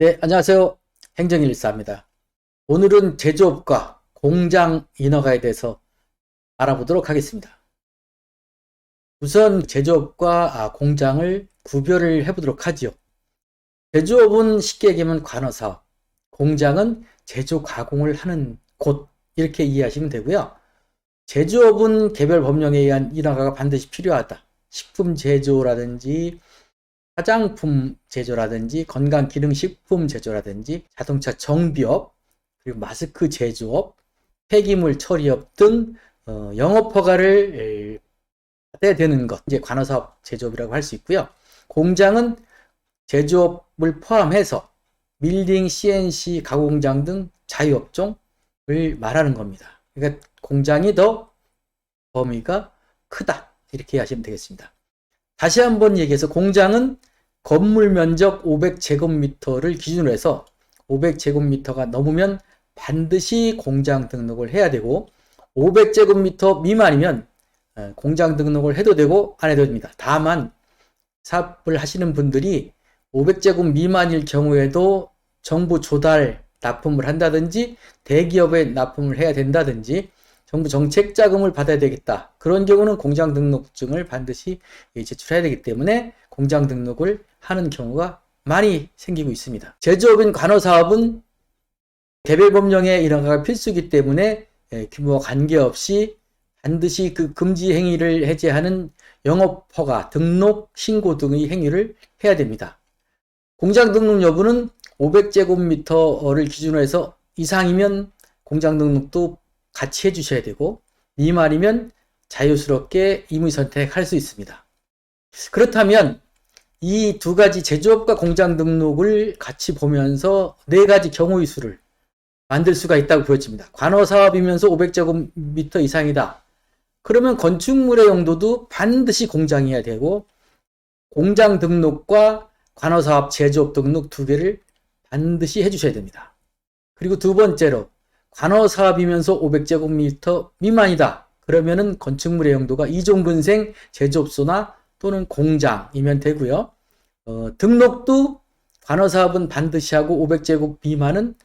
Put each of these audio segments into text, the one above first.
네, 안녕하세요. 행정일사입니다. 오늘은 제조업과 공장 인허가에 대해서 알아보도록 하겠습니다. 우선 제조업과 공장을 구별을 해보도록 하지요. 제조업은 쉽게 얘기하면 관어사업, 공장은 제조 가공을 하는 곳, 이렇게 이해하시면 되고요. 제조업은 개별 법령에 의한 인허가가 반드시 필요하다. 식품 제조라든지 화장품 제조라든지 건강기능식품 제조라든지 자동차 정비업, 그리고 마스크 제조업, 폐기물 처리업 등 영업허가를 받아야 되는 것, 이제 관어사업 제조업이라고 할 수 있고요. 공장은 제조업을 포함해서 밀링, CNC, 가공장 등 자유업종을 말하는 겁니다. 그러니까 공장이 더 범위가 크다, 이렇게 하시면 되겠습니다. 다시 한번 얘기해서 공장은 건물 면적 500제곱미터를 기준으로 해서 500제곱미터가 넘으면 반드시 공장 등록을 해야 되고 500제곱미터 미만이면 공장 등록을 해도 되고 안 해도 됩니다. 다만 사업을 하시는 분들이 500제곱 미만일 경우에도 정부 조달 납품을 한다든지 대기업에 납품을 해야 된다든지 정부 정책 자금을 받아야 되겠다. 그런 경우는 공장 등록증을 반드시 제출해야 되기 때문에 공장 등록을 하는 경우가 많이 생기고 있습니다. 제조업인 관어사업은 개별 법령의 인허가가 필수이기 때문에 규모와 관계없이 반드시 그 금지 행위를 해제하는 영업허가, 등록, 신고 등의 행위를 해야 됩니다. 공장 등록 여부는 500제곱미터를 기준으로 해서 이상이면 공장 등록도 같이 해주셔야 되고 미만이면 자유스럽게 임의 선택할 수 있습니다. 그렇다면 이 두 가지 제조업과 공장 등록을 같이 보면서 네 가지 경우의 수를 만들 수가 있다고 보여집니다. 관어사업이면서 500제곱미터 이상이다. 그러면 건축물의 용도도 반드시 공장이어야 되고 공장 등록과 관어사업 제조업 등록 두 개를 반드시 해주셔야 됩니다. 그리고 두 번째로 관어사업이면서 500제곱미터 미만이다. 그러면은 건축물의 용도가 이종근생 제조업소나 또는 공장이면 되고요. 등록도 관어사업은 반드시 하고 500제곱 미만은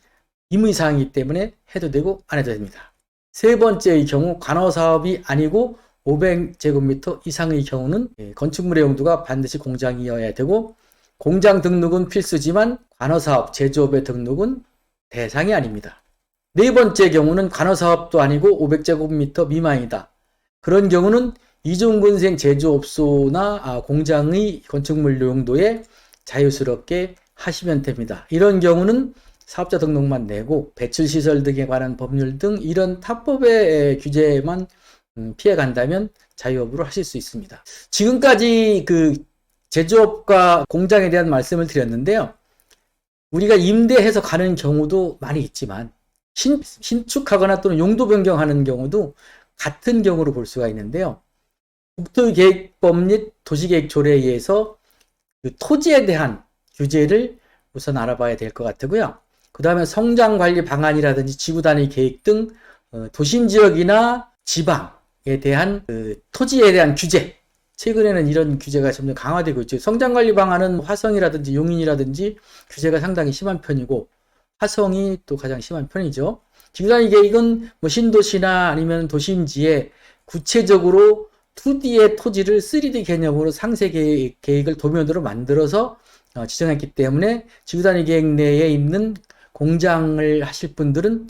임의사항이기 때문에 해도 되고 안 해도 됩니다. 세 번째의 경우 관어사업이 아니고 500제곱미터 이상의 경우는 건축물의 용도가 반드시 공장이어야 되고 공장 등록은 필수지만 관어사업, 제조업의 등록은 대상이 아닙니다. 네 번째 경우는 관어사업도 아니고 500제곱미터 미만이다. 그런 경우는 이종근생 제조업소나 공장의 건축물 용도에 자유스럽게 하시면 됩니다. 이런 경우는 사업자 등록만 내고 배출시설 등에 관한 법률 등 이런 타법의 규제만 피해간다면 자유업으로 하실 수 있습니다. 지금까지 그 제조업과 공장에 대한 말씀을 드렸는데요. 우리가 임대해서 가는 경우도 많이 있지만 신축하거나 또는 용도 변경하는 경우도 같은 경우로 볼 수가 있는데요. 국토계획법 및 도시계획조례에 의해서 그 토지에 대한 규제를 우선 알아봐야 될 것 같고요. 그 다음에 성장관리 방안이라든지 지구단위 계획 등 도심지역이나 지방에 대한 그 토지에 대한 규제, 최근에는 이런 규제가 점점 강화되고 있죠. 성장관리 방안은 화성이라든지 용인이라든지 규제가 상당히 심한 편이고 화성이 또 가장 심한 편이죠. 지구단위 계획은 뭐 신도시나 아니면 도심지에 구체적으로 2D의 토지를 3D 개념으로 상세 계획을 도면으로 만들어서 지정했기 때문에 지구단위 계획 내에 있는 공장을 하실 분들은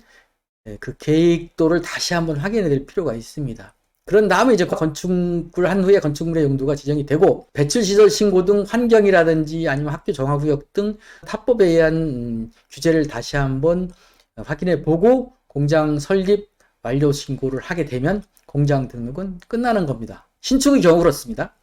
그 계획도를 다시 한번 확인해 될 필요가 있습니다. 그런 다음에 이제 건축을 한 후에 건축물의 용도가 지정이 되고 배출시설 신고 등 환경이라든지 아니면 학교 정화구역 등 타법에 의한 규제를 다시 한번 확인해 보고 공장 설립 완료 신고를 하게 되면 공장 등록은 끝나는 겁니다. 신축의 경우 그렇습니다.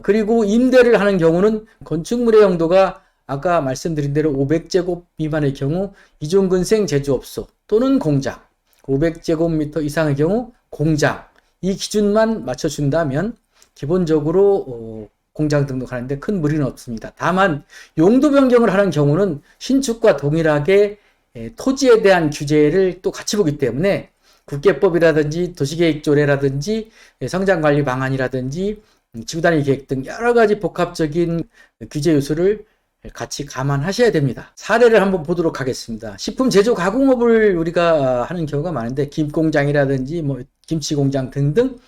그리고 임대를 하는 경우는 건축물의 용도가 아까 말씀드린 대로 500제곱 미만의 경우 이종근생 제조업소 또는 공장, 500제곱미터 이상의 경우 공장, 이 기준만 맞춰준다면 기본적으로 공장 등록하는데 큰 무리는 없습니다. 다만 용도 변경을 하는 경우는 신축과 동일하게 토지에 대한 규제를 또 같이 보기 때문에 국계법이라든지 도시계획조례라든지 성장관리 방안이라든지 지구단위 계획 등 여러 가지 복합적인 규제 요소를 같이 감안하셔야 됩니다. 사례를 한번 보도록 하겠습니다. 식품 제조 가공업을 우리가 하는 경우가 많은데 김공장이라든지 뭐 김치공장 등등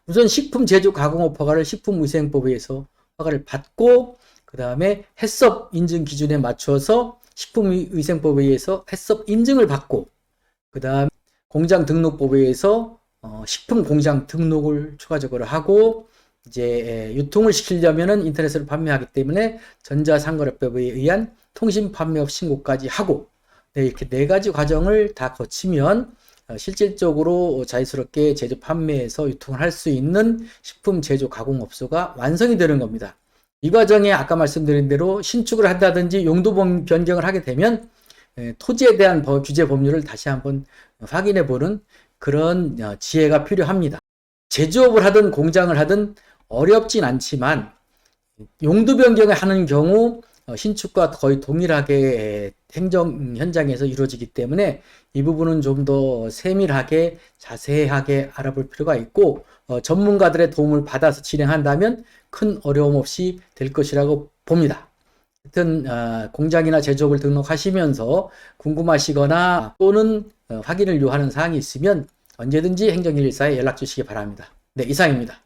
우선 식품 제조 가공업 허가를 식품위생법에 의해서 허가를 받고 그 다음에 해썹 인증 기준에 맞춰서 식품위생법에 의해서 해썹 인증을 받고 그 다음 공장 등록법에 의해서 식품 공장 등록을 추가적으로 하고 이제 유통을 시키려면은 인터넷으로 판매하기 때문에 전자상거래법에 의한 통신판매업 신고까지 하고 네, 이렇게 4가지 과정을 다 거치면 실질적으로 자유스럽게 제조 판매해서 유통을 할 수 있는 식품 제조 가공업소가 완성이 되는 겁니다. 이 과정에 아까 말씀드린 대로 신축을 한다든지 용도 변경을 하게 되면 토지에 대한 규제 법률을 다시 한번 확인해 보는 그런 지혜가 필요합니다. 제조업을 하든 공장을 하든 어렵진 않지만 용도 변경을 하는 경우 신축과 거의 동일하게 행정 현장에서 이루어지기 때문에 이 부분은 좀 더 세밀하게 자세하게 알아볼 필요가 있고 전문가들의 도움을 받아서 진행한다면 큰 어려움 없이 될 것이라고 봅니다. 하여튼 공장이나 제조업을 등록하시면서 궁금하시거나 또는 확인을 요하는 사항이 있으면 언제든지 행정일일사에 연락 주시기 바랍니다. 네, 이상입니다.